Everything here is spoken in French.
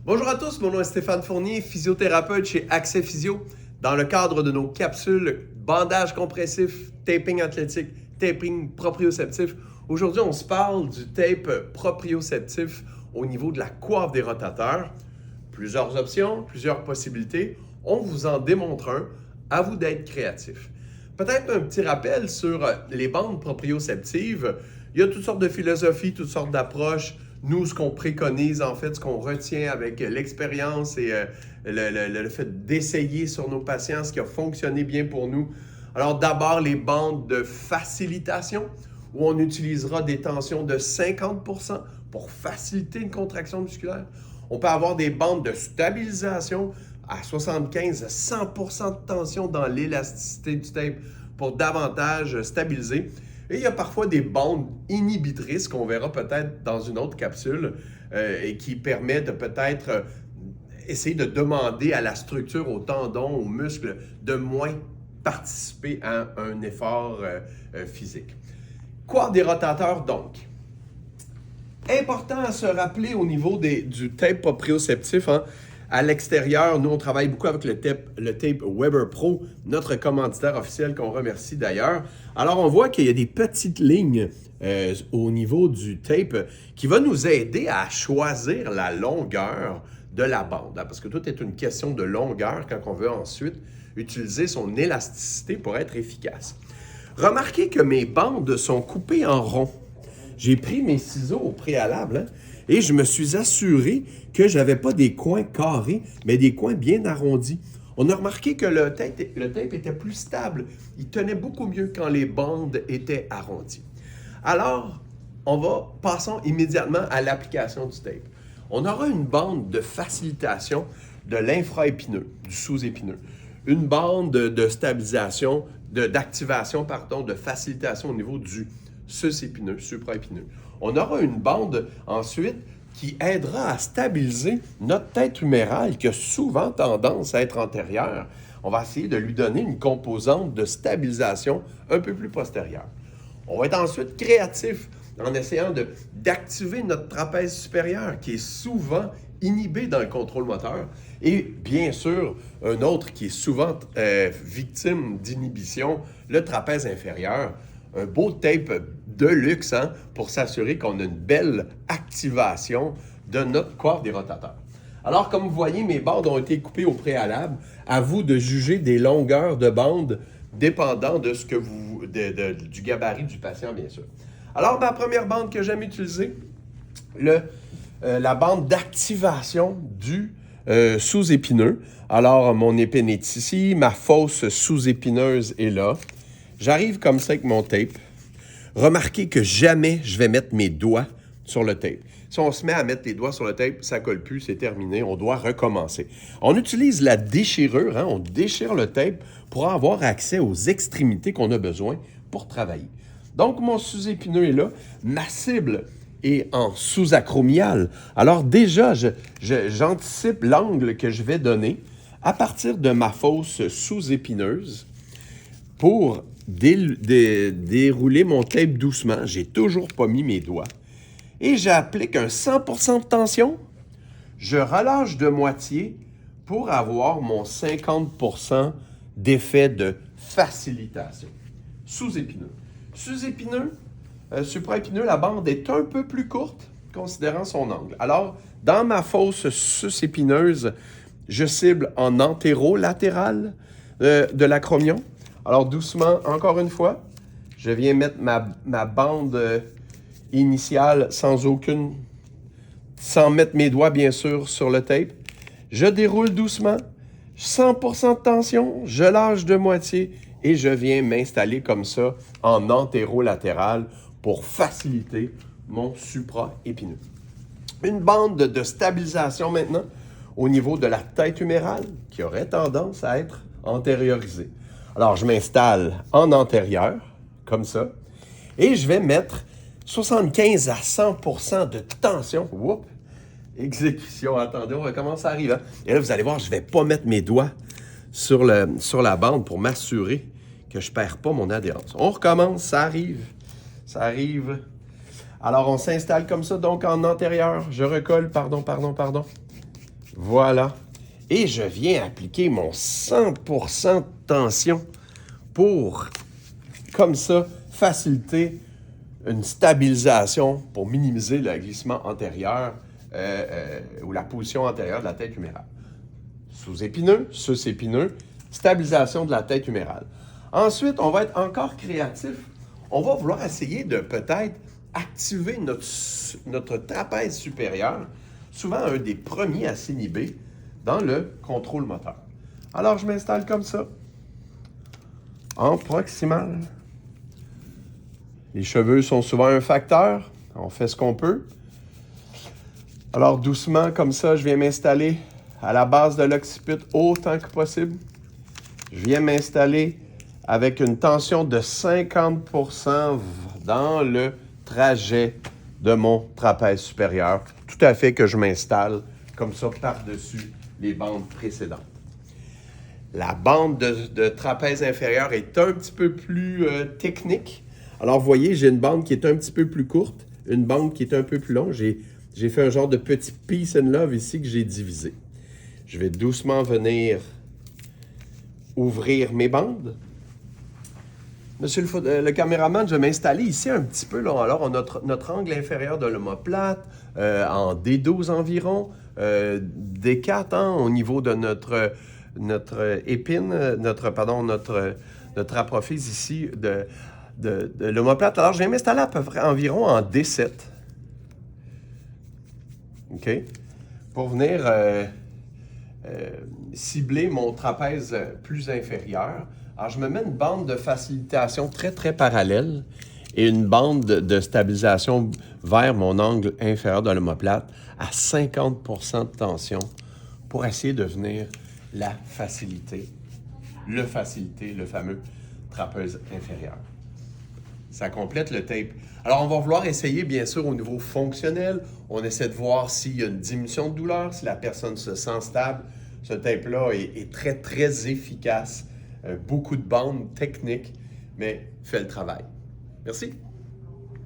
Bonjour à tous, mon nom est Stéphane Fournier, physiothérapeute chez Accès Physio. Dans le cadre de nos capsules bandage compressif, taping athlétique, taping proprioceptif, aujourd'hui on se parle du tape proprioceptif au niveau de la coiffe des rotateurs. Plusieurs options, plusieurs possibilités. On vous en démontre un. À vous d'être créatif. Peut-être un petit rappel sur les bandes proprioceptives. Il y a toutes sortes de philosophies, toutes sortes d'approches. Nous, ce qu'on préconise, en fait, ce qu'on retient avec l'expérience et le fait d'essayer sur nos patients, ce qui a fonctionné bien pour nous. Alors, d'abord, les bandes de facilitation, où on utilisera des tensions de 50% pour faciliter une contraction musculaire. On peut avoir des bandes de stabilisation à 75 à 100% de tension dans l'élasticité du tape pour davantage stabiliser. Et il y a parfois des bandes inhibitrices qu'on verra peut-être dans une autre capsule et qui permet de peut-être essayer de demander à la structure, aux tendons, aux muscles de moins participer à un effort physique. Coiffe des rotateurs donc. Important à se rappeler au niveau du tape proprioceptif. À l'extérieur, nous, on travaille beaucoup avec le tape Weber Pro, notre commanditaire officiel qu'on remercie d'ailleurs. Alors, on voit qu'il y a des petites lignes au niveau du tape qui va nous aider à choisir la longueur de la bande. Parce que tout est une question de longueur quand on veut ensuite utiliser son élasticité pour être efficace. Remarquez que mes bandes sont coupées en rond. J'ai pris mes ciseaux au préalable et je me suis assuré que je n'avais pas des coins carrés, mais des coins bien arrondis. On a remarqué que le tape était plus stable. Il tenait beaucoup mieux quand les bandes étaient arrondies. Alors, passons immédiatement à l'application du tape. On aura une bande de facilitation de l'infraépineux, du sous-épineux. Une bande de stabilisation, d'activation, de facilitation au niveau du sus-épineux, supraépineux. On aura une bande ensuite qui aidera à stabiliser notre tête humérale qui a souvent tendance à être antérieure. On va essayer de lui donner une composante de stabilisation un peu plus postérieure. On va être ensuite créatif en essayant d'activer notre trapèze supérieur qui est souvent inhibé dans le contrôle moteur et bien sûr un autre qui est souvent victime d'inhibition, le trapèze inférieur. Un beau tape de luxe pour s'assurer qu'on a une belle activation de notre coiffe des rotateurs. Alors, comme vous voyez, mes bandes ont été coupées au préalable. À vous de juger des longueurs de bandes dépendant de ce que du gabarit du patient, bien sûr. Alors, ma première bande que j'aime utiliser, la bande d'activation du sous-épineux. Alors, mon épine est ici, ma fosse sous-épineuse est là. J'arrive comme ça avec mon tape. Remarquez que jamais je vais mettre mes doigts sur le tape. Si on se met à mettre les doigts sur le tape, ça ne colle plus, c'est terminé, on doit recommencer. On utilise la déchirure, on déchire le tape pour avoir accès aux extrémités qu'on a besoin pour travailler. Donc, mon sous-épineux est là. Ma cible est en sous-acromial. Alors déjà, j'anticipe l'angle que je vais donner à partir de ma fosse sous-épineuse pour dérouler mon tape doucement. J'ai toujours pas mis mes doigts. Et j'applique un 100% de tension. Je relâche de moitié pour avoir mon 50% d'effet de facilitation. Sous-épineux. Sous-épineux, supraépineux, la bande est un peu plus courte, considérant son angle. Alors, dans ma fosse sus-épineuse, je cible en antéro-latéral de l'acromion. Alors, doucement, encore une fois, je viens mettre ma bande initiale sans mettre mes doigts, bien sûr, sur le tape. Je déroule doucement, 100% de tension, je lâche de moitié et je viens m'installer comme ça en antéro-latéral pour faciliter mon supra-épineux. Une bande de stabilisation maintenant au niveau de la tête humérale qui aurait tendance à être antériorisée. Alors, je m'installe en antérieur, comme ça, et je vais mettre 75 à 100% de tension. Oups! Exécution. Attendez, on recommence à arriver. Et là, vous allez voir, je ne vais pas mettre mes doigts sur la bande pour m'assurer que je ne perds pas mon adhérence. On recommence, ça arrive. Ça arrive. Alors, on s'installe comme ça, donc en antérieur. Je recolle, pardon. Voilà. Et je viens appliquer mon 100% de tension pour, comme ça, faciliter une stabilisation pour minimiser le glissement antérieur ou la position antérieure de la tête humérale. Sous-épineux, sus-épineux, stabilisation de la tête humérale. Ensuite, on va être encore créatif. On va vouloir essayer de peut-être activer notre trapèze supérieur, souvent un des premiers à s'inhiber dans le contrôle moteur. Alors, je m'installe comme ça, en proximal. Les cheveux sont souvent un facteur. On fait ce qu'on peut. Alors, doucement, comme ça, je viens m'installer à la base de l'occiput autant que possible. Je viens m'installer avec une tension de 50% dans le trajet de mon trapèze supérieur. Tout à fait que je m'installe comme ça par-dessus les bandes précédentes. La bande de trapèze inférieur est un petit peu plus technique. Alors, vous voyez, j'ai une bande qui est un petit peu plus courte, une bande qui est un peu plus longue. J'ai fait un genre de petit peace and love ici que j'ai divisé. Je vais doucement venir ouvrir mes bandes. Monsieur le caméraman, je vais m'installer ici un petit peu. Là. Alors, on a notre angle inférieur de l'omoplate en D12 environ, D4 au niveau de notre épine, notre apophyse ici de l'omoplate. Alors, je viens m'installer à peu près environ en D7. OK? Pour venir cibler mon trapèze plus inférieur. Alors, je me mets une bande de facilitation très, très parallèle et une bande de stabilisation vers mon angle inférieur de l'omoplate à 50% de tension pour essayer de venir faciliter le fameux trapèze inférieur. Ça complète le tape. Alors, on va vouloir essayer, bien sûr, au niveau fonctionnel. On essaie de voir s'il y a une diminution de douleur, si la personne se sent stable. Ce tape-là est très, très efficace. Beaucoup de bandes techniques, mais fait le travail. Merci.